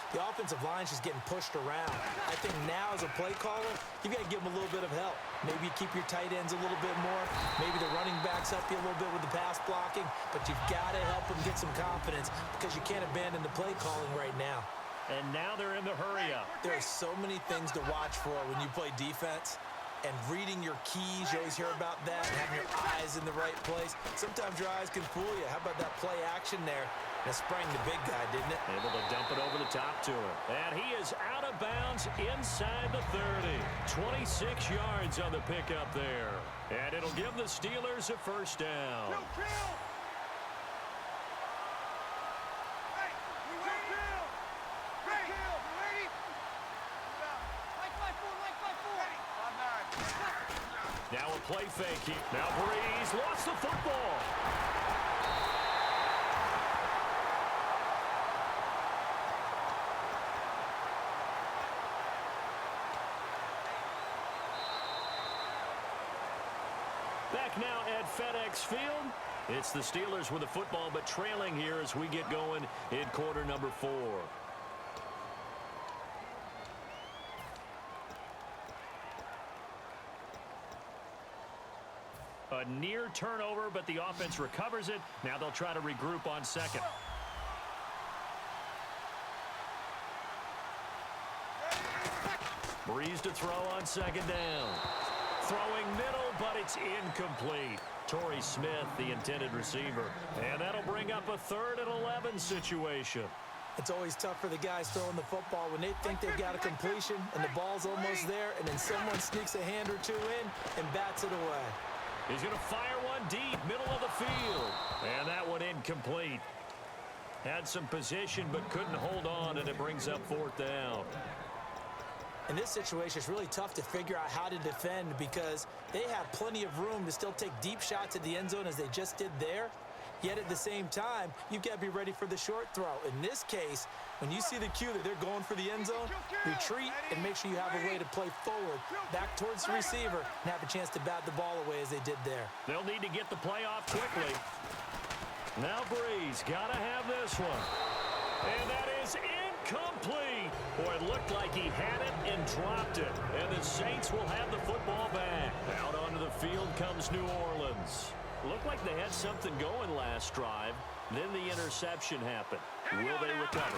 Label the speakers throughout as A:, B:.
A: The offensive line's just getting pushed around. I think now as a play caller, you've got to give them a little bit of help. Maybe you keep your tight ends a little bit more. Maybe the running backs help you a little bit with the pass blocking. But you've got to help them get some confidence because you can't abandon the play calling right now.
B: And now they're in the hurry-up.
A: There are so many things to watch for when you play defense. And reading your keys, you always hear about that, and having your eyes in the right place. Sometimes your eyes can fool you. How about that play action there? That sprang the big guy, didn't it?
B: Able to dump it over the top to him. And he is out of bounds inside the 30. 26 yards on the pickup there. And it'll give the Steelers a first down. Now a play fake here. Now Breeze lost the football. Back now at FedEx Field. It's the Steelers with the football, but trailing here as we get going in quarter number 4. A near turnover, but the offense recovers it. Now they'll try to regroup on second. Breeze to throw on second down. Throwing middle, but it's incomplete. Torrey Smith, the intended receiver. And that'll bring up a 3rd and 11 situation.
A: It's always tough for the guys throwing the football when they think they've got a completion and the ball's almost there, and then someone sneaks a hand or two in and bats it away.
B: He's going to fire one deep, middle of the field. And that one incomplete. Had some position but couldn't hold on, and it brings up 4th down.
A: In this situation, it's really tough to figure out how to defend because they have plenty of room to still take deep shots at the end zone as they just did there. Yet at the same time, you've got to be ready for the short throw. In this case, when you see the cue that they're going for the end zone, retreat and make sure you have a way to play forward, back towards the receiver, and have a chance to bat the ball away as they did there.
B: They'll need to get the play off quickly. Now Breeze got to have this one. And that is incomplete. Boy, it looked like he had it and dropped it. And the Saints will have the football back. Out onto the field comes New Orleans. Looked like they had something going last drive. Then the interception happened. Will they recover?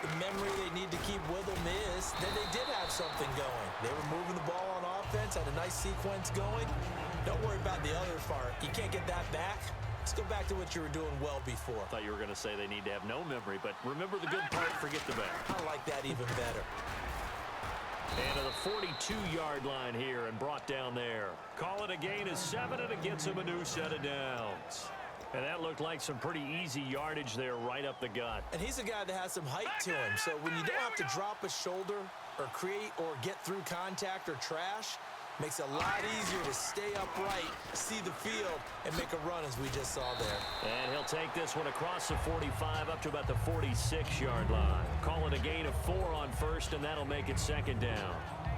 A: The memory they need to keep with them is that they did have something going. They were moving the ball on offense, had a nice sequence going. Don't worry about the other part. You can't get that back. Let's go back to what you were doing well before.
B: I thought you were going to say they need to have no memory, but remember the good part, forget the bad.
A: I like that even better.
B: And to the 42-yard line here and brought down there. Call it a gain of 7, and it gets him a new set of downs. And that looked like some pretty easy yardage there right up the gut.
A: And he's a guy that has some height to him. So when you don't have to drop a shoulder or create or get through contact or trash, makes it a lot easier to stay upright, see the field, and make a run as we just saw there.
B: And he'll take this one across the 45 up to about the 46-yard line. Call it a gain of 4 on first, and that'll make it second down.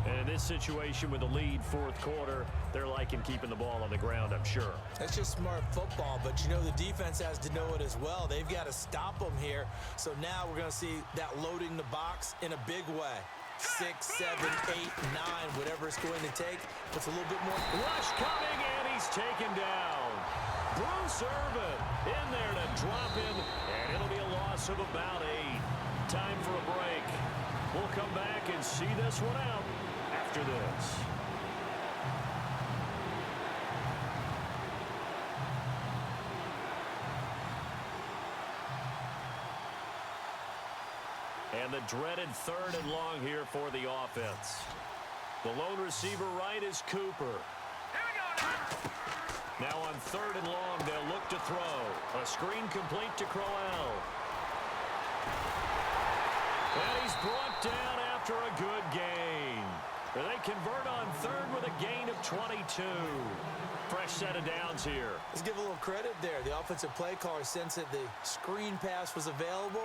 B: And in this situation with a lead 4th quarter, they're liking keeping the ball on the ground, I'm sure.
A: That's just smart football, but you know the defense has to know it as well. They've got to stop them here. So now we're going to see that loading the box in a big way. 6, 7, 8, 9, whatever it's going to take. Puts a little bit more.
B: Rush coming, and he's taken down. Bruce Irvin in there to drop him, and it'll be a loss of about 8. Time for a break. We'll come back and see this one out after this. And the dreaded 3rd and long here for the offense. The lone receiver right is Cooper. Now on 3rd and long, they'll look to throw. A screen complete to Crowell. And he's brought down after a good gain. They convert on 3rd with a gain of 22. Fresh set of downs here.
A: Let's give a little credit there. The offensive play caller sensed that the screen pass was available.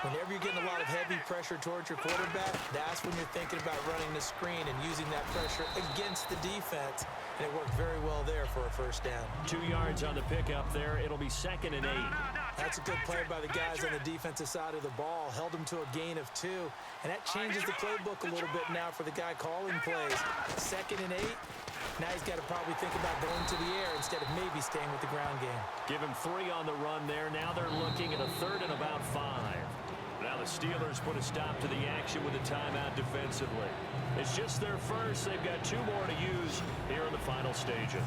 A: Whenever you're getting a lot of heavy pressure towards your quarterback, that's when you're thinking about running the screen and using that pressure against the defense. And it worked very well there for a first down.
B: 2 yards on the pickup there. It'll be 2nd and 8.
A: That's a good play by the guys on the defensive side of the ball. Held them to a gain of 2. And that changes the playbook a little bit now for the guy calling plays. 2nd and 8. Now he's got to probably think about going to the air instead of maybe staying with the ground game.
B: Give him 3 on the run there. Now they're looking at a 3rd and about 5. Now the Steelers put a stop to the action with a timeout defensively. It's just their first. They've got 2 more to use here in the final stages.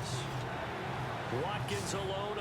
B: Watkins alone.